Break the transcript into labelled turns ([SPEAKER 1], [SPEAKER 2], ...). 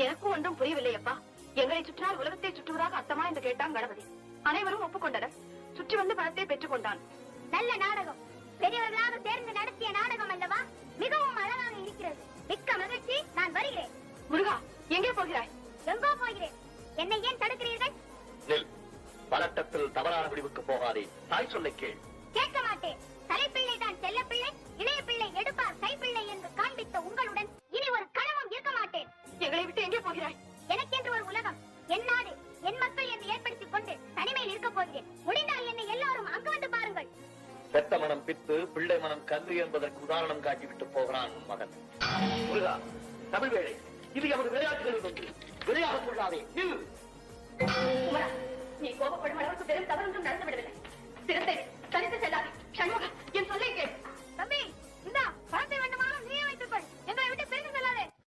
[SPEAKER 1] எனக்கும் ஒன்றும் புரியவில்லை அப்பா. எங்களை சுற்றினால் உலகத்தை சுற்றுவதாக அர்த்தமா என்று கேட்டான் கணபதி. அனைவரும் ஒப்புக்கொண்டனர். சுற்றி வந்து பணத்தை பெற்றுக் கொண்டான்.
[SPEAKER 2] நல்ல நாடகம், பெரியவர்களாக சேர்ந்து நடத்திய நாடகம் அல்லவா? மிகவும் அழகாக இருக்கிறது. மிக்க மகிழ்ச்சி. நான் வருகிறேன்.
[SPEAKER 1] முருகா, எங்கே போகிறாய்?
[SPEAKER 2] எங்கோ போகிறேன். என்னை ஏன் தடுக்கிறீர்கள்?
[SPEAKER 3] பதட்டத்தில் தவறான முடிவுக்கு போகாதே. தாய் சொல்லை கேள்.
[SPEAKER 2] கேட்க மாட்டேன். தலைப்பிள்ளை தான் செல்ல பிள்ளை, இளைய பிள்ளை எடுப்பார் கைப்பிள்ளை என்று காண்பித்த உங்களுடன் இனி ஒரு கணமும் இருக்க மாட்டேன்.
[SPEAKER 1] எங்களை விட்டு எங்கே போகிறாய்?
[SPEAKER 2] எனக்கென்று ஒரு உலகம், என் நாடு, என் மக்கள் என்று ஏற்படுத்திக் கொண்டு தனிமையில் இருக்க போகிறேன். முடிந்தால் என்னை எல்லாரும் அங்கு வந்து பாருங்கள்.
[SPEAKER 3] பெத்த மனம் பித்து, பிள்ளை மனம் கல்வி என்பதற்கு உதாரணம் காட்டிவிட்டு போகிறான் உன் மகன். முருகா, தமிழ் வேளை, இது எமது விளையாட்டுகளில் ஒன்று. விளையாக கொள்ளாதே.
[SPEAKER 1] நீ கோபப்படும் அளவுக்கு பெரும் தவறொன்றும் நடந்து விடவில்லை. சிறத்தை தனித்து செல்லாதே. சண்முகா, என் சொல்லை கேள்.
[SPEAKER 2] தம்பி, இந்தா பணத்தை வேண்டும்.